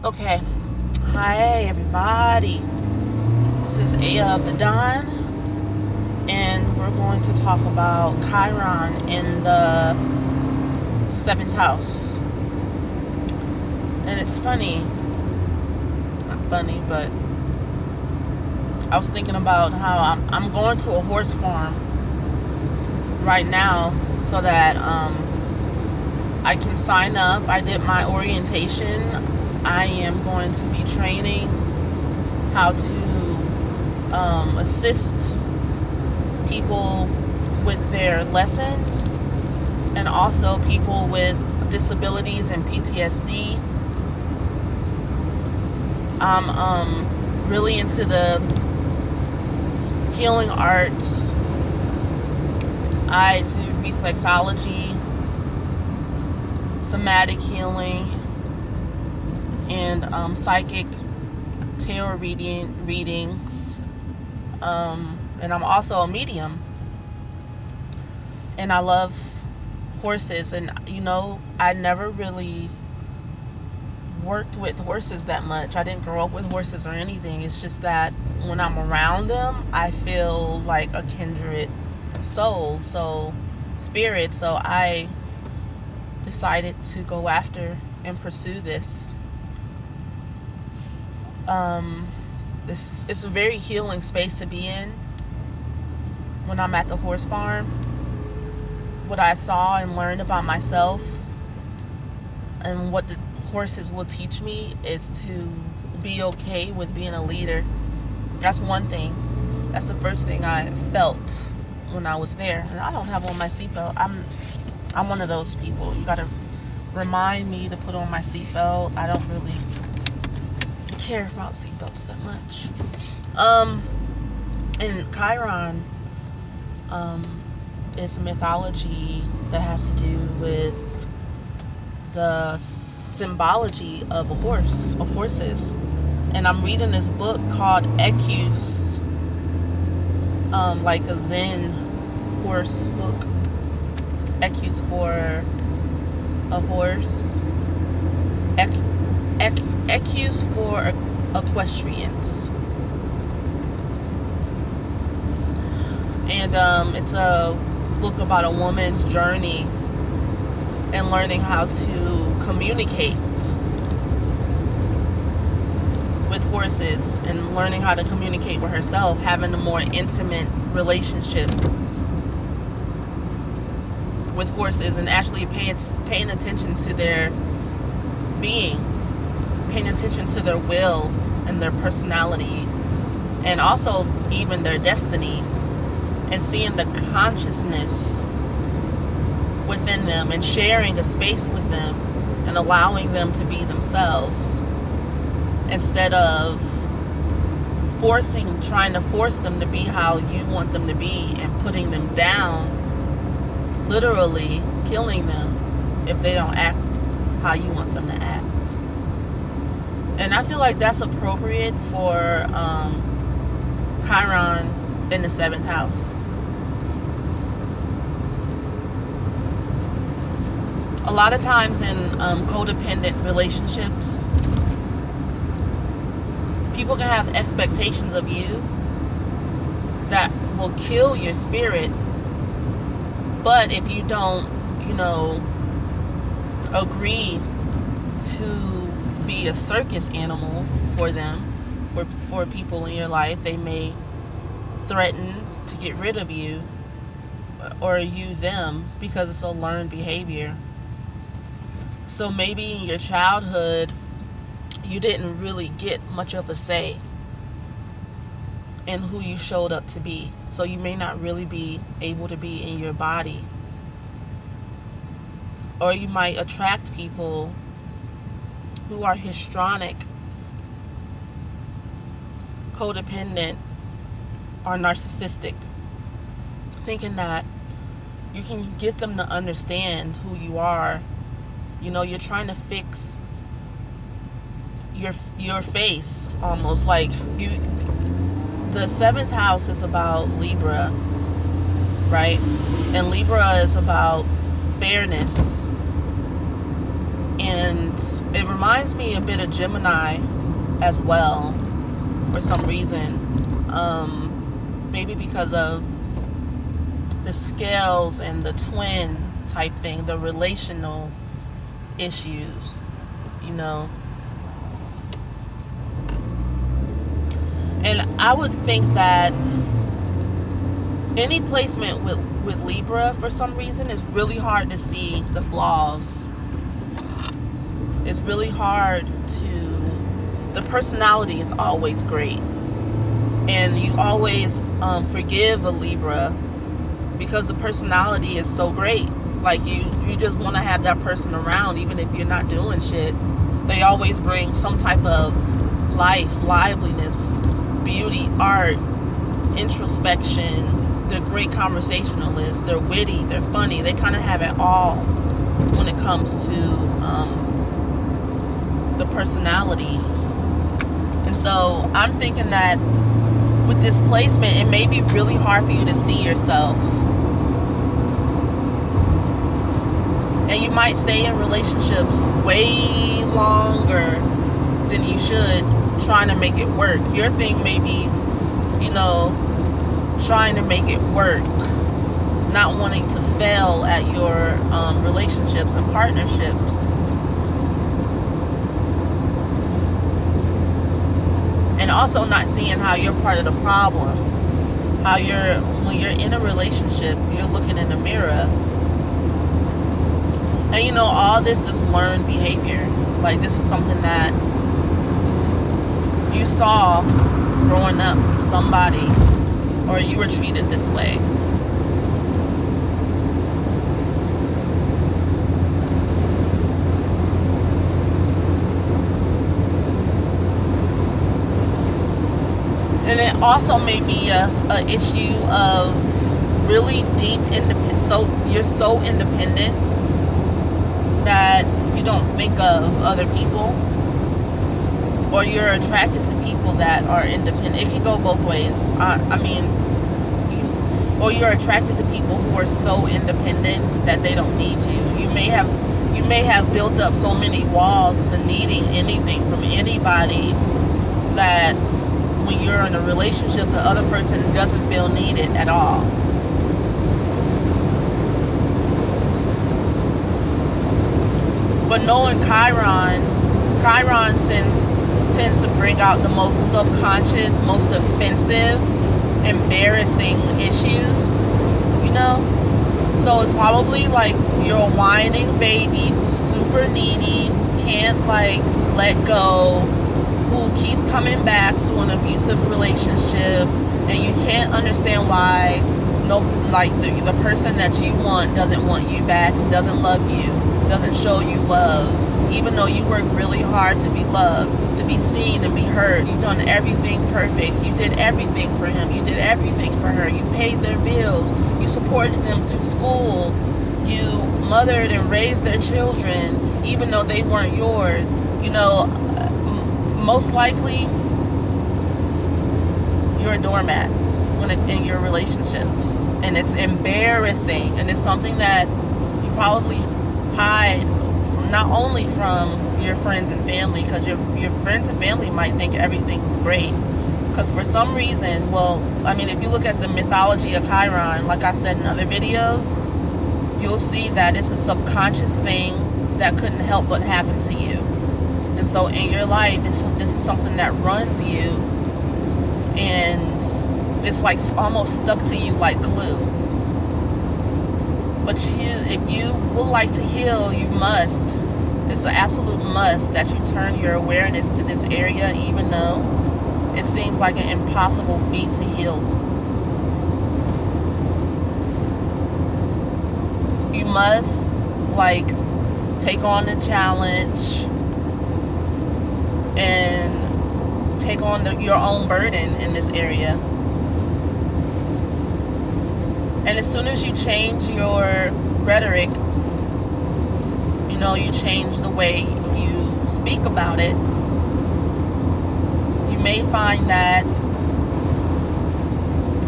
Okay. Hi, everybody. This is A of the Dawn, and we're going to talk about Chiron in the seventh house. And it's funny, not funny, but I was thinking about how I'm going to a horse farm right now so that I can sign up. I did my orientation. I am going to be training how to assist people with their lessons, and also people with disabilities and PTSD. I'm really into the healing arts. I do reflexology, somatic healing, and psychic tarot readings. And I'm also a medium. And I love horses. And, I never really worked with horses that much. I didn't grow up with horses or anything. It's just that when I'm around them, I feel like a kindred soul, spirit. So I decided to go after and pursue this. It's a very healing space to be in. When I'm at the horse farm, what I saw and learned about myself and what the horses will teach me is to be okay with being a leader. That's one thing. That's the first thing I felt when I was there. And I don't have on my seatbelt. I'm one of those people. You gotta remind me to put on my seatbelt. I don't really care about seatbelts that much. And Chiron is mythology that has to do with the symbology of horses. And I'm reading this book called Equus, like a Zen horse book. Equus for a horse. Equus for equestrians. And it's a book about a woman's journey and learning how to communicate with horses and learning how to communicate with herself, having a more intimate relationship with horses, and actually paying attention to their being, paying attention to their will and their personality, and also even their destiny, and seeing the consciousness within them and sharing a space with them and allowing them to be themselves instead of trying to force them to be how you want them to be and putting them down, literally killing them if they don't act how you want them to act. And I feel like that's appropriate for Chiron in the seventh house. A lot of times in codependent relationships, people can have expectations of you that will kill your spirit. But if you don't, agree to be a circus animal for them, for people in your life, they may threaten to get rid of you or you them, because it's a learned behavior. So maybe in your childhood you didn't really get much of a say in who you showed up to be, so you may not really be able to be in your body. Or you might attract people who are histrionic, codependent, or narcissistic, thinking that you can get them to understand who you are. You're trying to fix your face, almost like you. The seventh house is about Libra, right? And Libra is about fairness. And it reminds me a bit of Gemini as well, for some reason. Maybe because of the scales and the twin type thing, the relational issues, you know. And I would think that any placement with Libra, for some reason, is really hard to see the flaws. It's really hard to... The personality is always great. And you always forgive a Libra because the personality is so great. Like, you just want to have that person around, even if you're not doing shit. They always bring some type of life, liveliness, beauty, art, introspection. They're great conversationalists. They're witty. They're funny. They kind of have it all when it comes to the personality. And so I'm thinking that with this placement, it may be really hard for you to see yourself. And you might stay in relationships way longer than you should, trying to make it work. Your thing may be, you know, trying to make it work, not wanting to fail at your relationships and partnerships. And also not seeing how you're part of the problem. How when you're in a relationship, you're looking in the mirror. And you know, all this is learned behavior. Like, this is something that you saw growing up from somebody, or you were treated this way. And it also may be a issue of really deep independence. So you're so independent that you don't think of other people, or you're attracted to people that are independent. It can go both ways. Or you're attracted to people who are so independent that they don't need you. You may have built up so many walls to needing anything from anybody that when you're in a relationship, the other person doesn't feel needed at all. But knowing Chiron tends to bring out the most subconscious, most offensive, embarrassing issues, you know? So it's probably like you're a whining baby who's super needy, can't like let go, who keeps coming back to an abusive relationship, and you can't understand why the person that you want doesn't want you back, doesn't love you, doesn't show you love, even though you work really hard to be loved, to be seen and be heard. You've done everything perfect. You did everything for him. You did everything for her. You paid their bills. You supported them through school. You mothered and raised their children, even though they weren't yours. You know, most likely you're a doormat in your relationships, and it's embarrassing, and it's something that you probably hide from, not only from your friends and family, because your friends and family might think everything's great, because for some reason, well, I mean, if you look at the mythology of Chiron, like I've said in other videos, you'll see that it's a subconscious thing that couldn't help but happen to you. And so in your life, this is something that runs you, and it's like almost stuck to you like glue. But if you would like to heal, you must. It's an absolute must that you turn your awareness to this area, even though it seems like an impossible feat to heal. You must, like, take on the challenge and take on your own burden in this area. And as soon as you change your rhetoric, you know, you change the way you speak about it, you may find that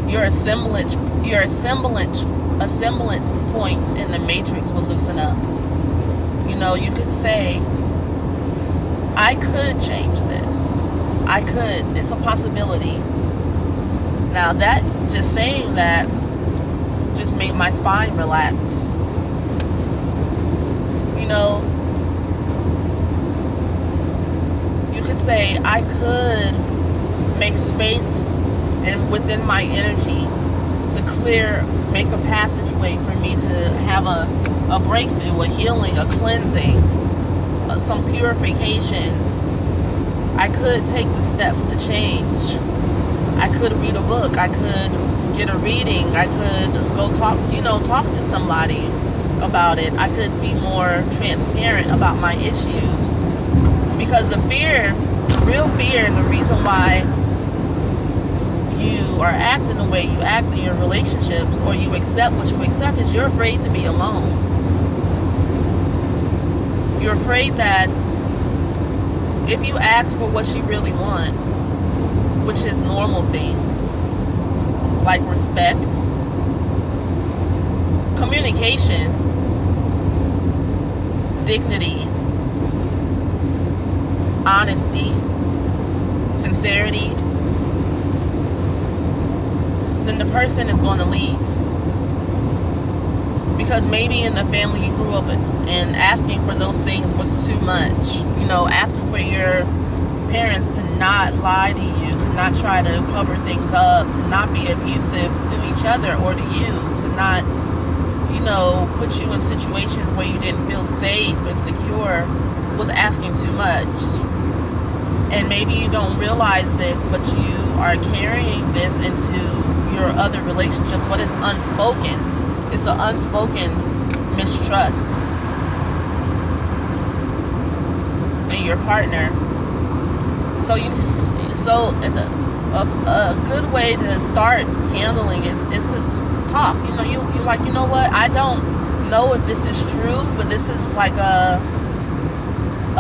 your semblance points in the matrix will loosen up. You could say, I could change this. I could. It's a possibility. Now that, just saying that, just made my spine relax. You could say, I could make space and within my energy to make a passageway for me to have a breakthrough, a healing, a cleansing, some purification. I could take the steps to change. I could read a book. I could get a reading. I could go talk to somebody about it. I could be more transparent about my issues. Because the real fear, and the reason why you are acting the way you act in your relationships, or you accept what you accept, is you're afraid to be alone. You're afraid that if you ask for what you really want, which is normal things like respect, communication, dignity, honesty, sincerity, then the person is going to leave. Because maybe in the family you grew up in, and asking for those things was too much. Asking for your parents to not lie to you, to not try to cover things up, to not be abusive to each other or to you, to not, put you in situations where you didn't feel safe and secure, was asking too much. And maybe you don't realize this, but you are carrying this into your other relationships. What is unspoken? It's an unspoken mistrust in your partner. So a good way to start handling is to talk. You're like, what? I don't know if this is true, but this is like a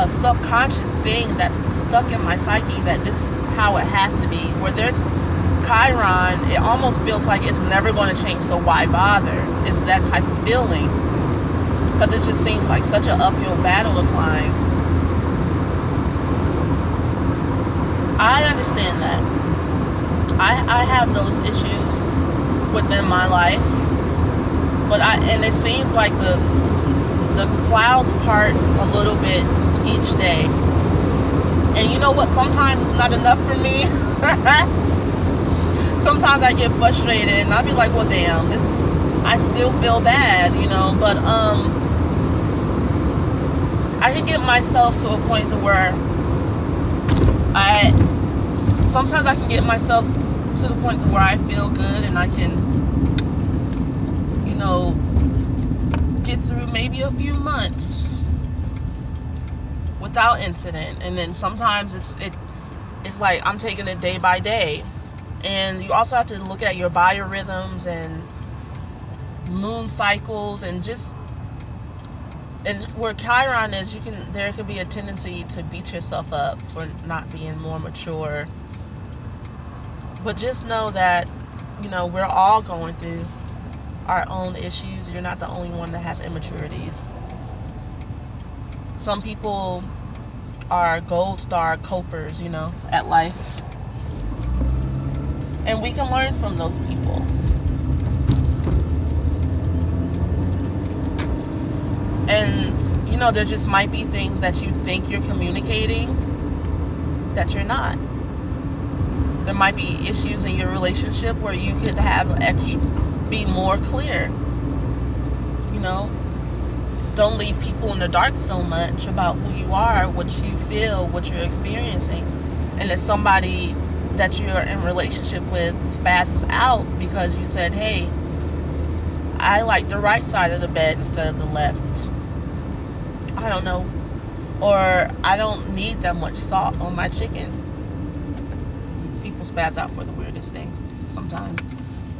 subconscious thing that's stuck in my psyche, that this is how it has to be. Where there's Chiron, it almost feels like it's never going to change, so why bother? It's that type of feeling. Because it just seems like such an uphill battle to climb. I understand that. I have those issues within my life. And it seems like the clouds part a little bit each day. And you know what? Sometimes it's not enough for me. Sometimes I get frustrated and I'll be like, well, damn, I still feel bad, but I can get myself to a point to where sometimes I can get myself to the point to where I feel good and I can, get through maybe a few months without incident. And then sometimes it's like I'm taking it day by day. And you also have to look at your biorhythms and moon cycles, and where Chiron is, there could be a tendency to beat yourself up for not being more mature. But just know that, we're all going through our own issues. You're not the only one that has immaturities. Some people are gold star copers, at life. And we can learn from those people. And, there just might be things that you think you're communicating that you're not. There might be issues in your relationship where you could be more clear. Don't leave people in the dark so much about who you are, what you feel, what you're experiencing. And if somebody that you're in relationship with spazzes out because you said, hey, I like the right side of the bed instead of the left. I don't know. Or I don't need that much salt on my chicken. People spazz out for the weirdest things sometimes.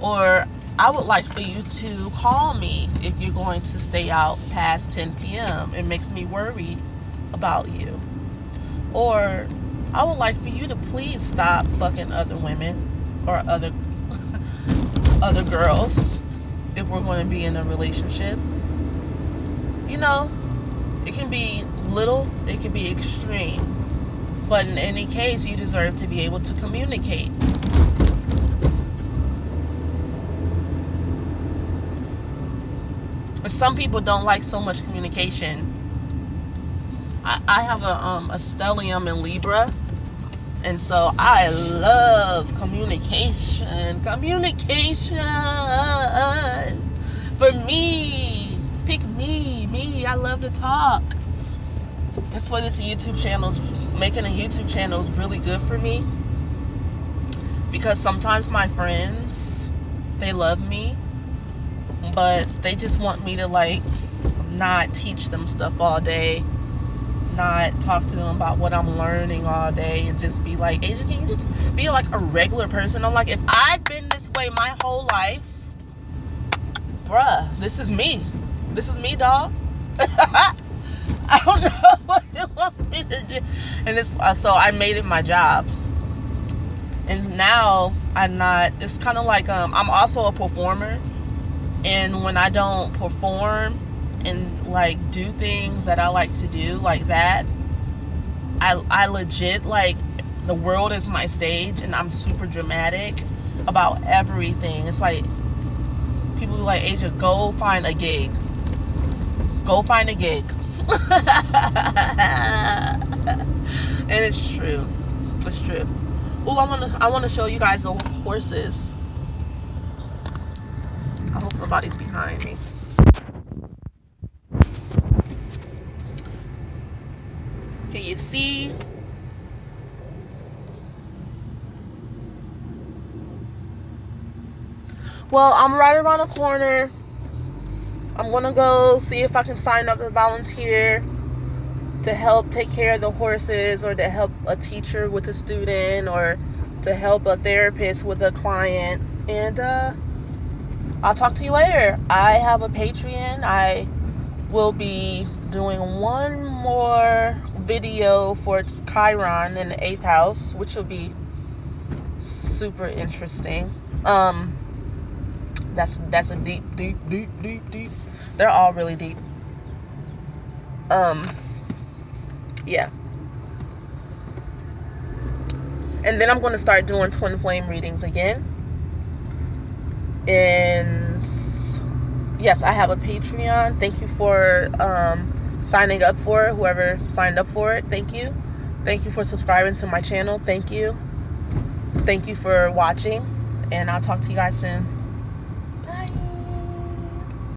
Or I would like for you to call me if you're going to stay out past 10 p.m. It makes me worry about you. Or I would like for you to please stop fucking other women or other girls if we're going to be in a relationship. It can be little, it can be extreme. But in any case, you deserve to be able to communicate. And some people don't like so much communication. I have a stellium in Libra, and so I love communication. Communication for me. Pick me. I love to talk. That's why this YouTube channel's making a YouTube channel is really good for me, because sometimes my friends, they love me, but they just want me to like not teach them stuff all day, not talk to them about what I'm learning all day, and just be like, Asia, can you just be like a regular person? I'm like, if I've been this way my whole life, bruh, this is me, dog. I don't know what you want me to do. And it's so I made it my job. And now I'm not, it's kind of like I'm also a performer, and when I don't perform and like do things that I like to do like that, I legit like, the world is my stage, and I'm super dramatic about everything. It's like people be like, Asia, go find a gig. And it's true. Ooh, I want to show you guys the horses. I hope nobody's behind me. Can you see? Well, I'm right around the corner. I'm gonna go see if I can sign up and volunteer to help take care of the horses, or to help a teacher with a student, or to help a therapist with a client. And I'll talk to you later. I have a Patreon. I will be doing one more video for Chiron in the 8th house, which will be super interesting. That's a deep. They're all really deep. Yeah. And then I'm going to start doing twin flame readings again. And yes, I have a Patreon. Thank you for signing up for it. Whoever signed up for it, thank you. Thank you for subscribing to my channel. Thank you. Thank you for watching. And I'll talk to you guys soon.